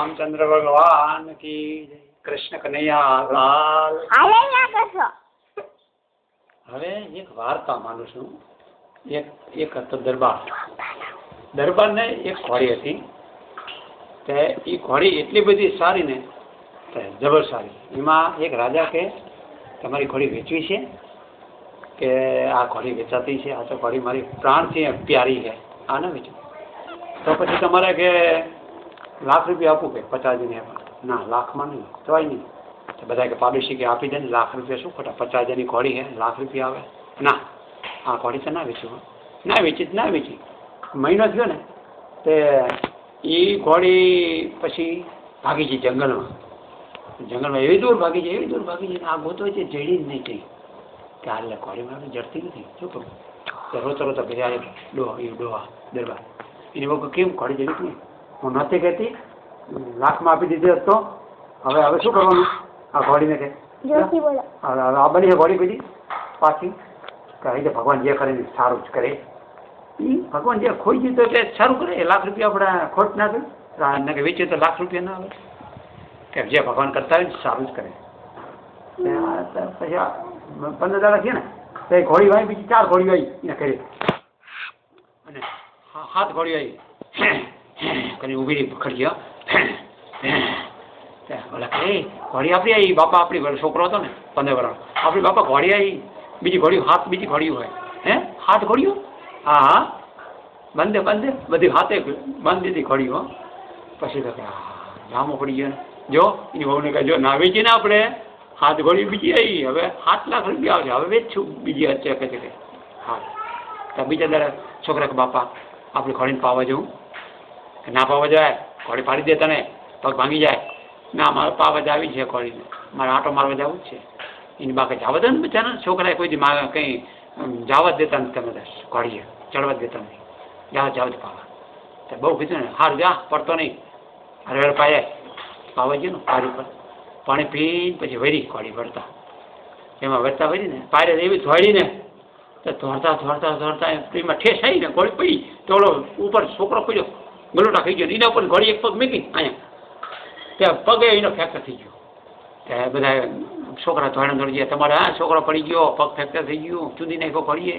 रामचंद्र भगवान की जय। कृष्ण कन्हैया लाल। હવે એક વાર્તા માનું છું। એક હતો દરબાર ને એક ઘોડી હતી। તે એ ઘોડી એટલી બધી સારી ને જબર સારી। એમાં એક રાજા કે તમારી ઘોડી વેચવી છે કે આ ઘોડી વેચાતી છે? આ તો ઘોડી મારી પ્રાણ છે, પ્યારી છે, આ ના વેચો તો પછી તમારે કે લાખ રૂપિયા આપું કે 50,000 ના લાખમાં નહીં તોય નહીં। તો બધા કે પાડોશી કે આપી દે ને, લાખ રૂપિયા શું ખોટા, 50,000ની ઘોડી છે, લાખ રૂપિયા આવે ના, આ ઘોડી તો ના વેચવું, ના વેચી। મહિનો થયો ને તે એ ઘોડી પછી ભાગી ગઈ જંગલમાં એવી દૂર ભાગી જાય આ ગોતો છે જડી જ નહીં થઈ કે હાલ ઘોડી મારે જડતી નથી, શું કરું? તો રોતો ઘરે ડોહા દરબાર એની વખત કેમ ઘોડી જડી નહીં, હું નથી કહેતી લાખમાં આપી દીધી તો હવે શું કરવાનું? આ ઘોડીને કે આ બની ઘોડી બધી પાછી કહી દે ભગવાન જે કરે સારું જ કરે। ભગવાન જે ખોઈ ગયું તો એટલે સારું કરે, લાખ રૂપિયા આપણે ખોટ ના કરે કે વેચ્યું તો લાખ રૂપિયા ના આવે કે જે ભગવાન કરતા હોય સારું જ કરે। પછી 15 દાડા થયા ને તો ઘોડી વાઈ, બીજી 4 ઘોડી વાઈ એને કરી અને 7 ઘોડી આવી કરી ઉભી રહી પકડી ઓલા કે ઘોડી આપણી આવી બાપા, આપણી છોકરો હતો ને 15 વર્ષ, આપણી બાપા ઘોડી આવી, બીજી ઘોડી 7 બીજી ઘોડીઓ હોય 7 ઘોડીઓ, હા બંધે બધી હાથે બાંધી દીધી ઘોડીઓ। પછી તો જામો પડી ગયો જો એની વહુને કહે જો ના વેચીને આપણે 7 ઘોડી બીજી આવી, હવે 7 લાખ રૂપિયા આવશે, હવે વેચશું બીજી હશે કે હા। તો બીજા દર છોકરા કે બાપા આપણે ઘોડીને પાવા જવું કે ના પાવા જાય, ઘોડી પાડી દે તને પગ ભાંગી જાય, ના મારે પાવા જ આવી છે ઘોડીને, મારે આંટો મારવા જવું જ છે। એની બાકી જવા દે ને બચારા છોકરાએ કોઈ દી કંઈ જવા જ દેતા નથી, તમે ઘોડીએ ચડવા જ દેતા નથી, જાવ જ પાવા। તો બહુ કીધું ને હાર જા પડતો નહીં, હરવેર પાયે પાવા ગયો ને પારી પર પાણી પી પછી વરી ઘોડી વળતા, એમાં વળતા વળી ને પાયરે એવી ધોળી ને તો ધોરતા એમાં ઠેસ આવી ને ઘોડી પડી તો ઓલો ઉપર છોકરો પડ્યો ગલોટા ખાઈ ગયો, એના ઉપર ઘોડી એક પગ મૂકી અહીંયા ત્યાં પગે એનો ફ્રેક્ચર થઈ ગયો। ત્યાં બધા છોકરા દોડી ગયા, તમારે હા છોકરો પડી ગયો, પગ ફ્રેક્ચર થઈ ગયું, ચૂંદી નાખ્યો ઘોડીએ।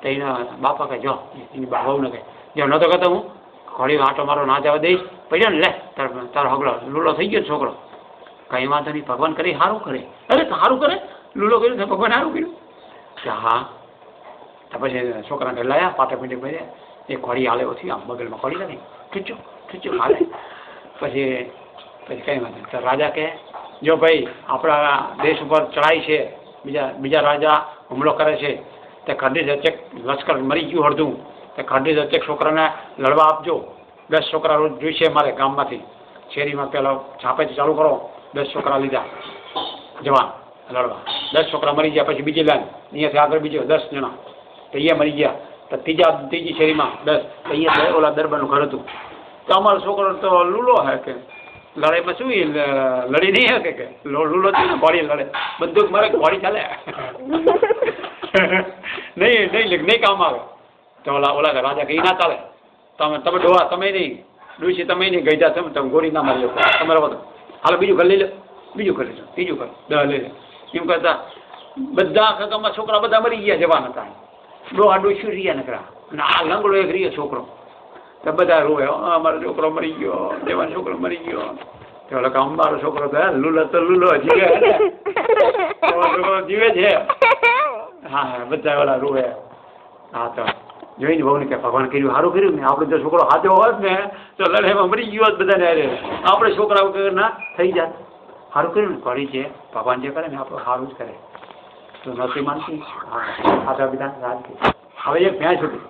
તો એના બાપા કહે જો એની બહુને કહે જો નહોતો કહેતો હું ઘોડી આંટો મારો ના જવા દઈશ, પડ્યો ને લે તારો હગલો લૂલો થઈ ગયો છોકરો, કંઈ વાંધો નહીં ભગવાન કરી સારું કરે, અરે સારું કરે લૂલો કર્યું તો ભગવાન સારું કર્યું કે હા। તો પછી છોકરાને ઘરે લાયા પાટા પીંડે પડ્યા, એ ઘોડી હાલે ઓછી આમ બગલમાં ઘોડી લાગી ખીચું હાલે। પછી કંઈ વાંધો નહીં। તો રાજા કહે જો ભાઈ આપણા દેશ ઉપર ચડાઈ છે, બીજા રાજા હુમલો કરે છે, તે ખંડિત હચેક લશ્કર મરી ગયું અડધું, તે ખંડિત હચેક છોકરાને લડવા આપજો, 10 છોકરા રોજ જોઈશે મારે ગામમાંથી, શેરીમાં પહેલાં છાપેથી ચાલુ કરો, 10 છોકરા લીધા જવાન લડવા, 10 છોકરા મરી ગયા, પછી બીજી લાઈન અહીંયાથી આગળ બીજો 10 જણા તો અહીંયા મરી ગયા, તો ત્રીજી શેરીમાં 10 તો અહીંયા ઓલા દરબારનું ઘર હતું, તો અમારો છોકરો તો લૂલો હે કે લડાઈમાં શું લડી નહીં હકે કે લૂલો છે ને ઘોડી લડે, બંદૂક મારે ઘોડી ચાલે નહીં કામ આવે। તો ઓલા રાજા કે ના ચાલે, તમે ડોહા તમે નહીં, ડોશી તમે નહીં ગઈ જા, તમે ગોળી ના મારી લો તમારા બધું હાલો બીજું ઘર લઈ લો, બીજું ઘર લીધું, ત્રીજું ઘર 10 લઈ લો, એમ કરતા બધા આખા છોકરા બધા મરી ગયા જવાન હતા, ડોહા ડોશી રહ્યા નકરા અને આ લંગડો એક રહ્યો છોકરો, તો બધા રોવે અમારો છોકરો મરી ગયો, જવાન છોકરો મરી ગયો। તો ઓલા અમારો છોકરો તો લૂલો જીવે છે, હા બધા ઓલા રોવે। હા તો જોઈને બહુ ને કે ભગવાન કર્યું સારું કર્યું ને, આપણે જો છોકરો હાથો હોત ને તો લડાઈમાં મરી ગયો હોત બધાને, આપણે છોકરા વગર ના થઈ જાત, સારું કર્યું ને ઘોડી છે ભગવાન જે કરે ને આપણે સારું જ કરે। તો નથી માનતી હા બધા રાજ હવે એક ભેંસ હતી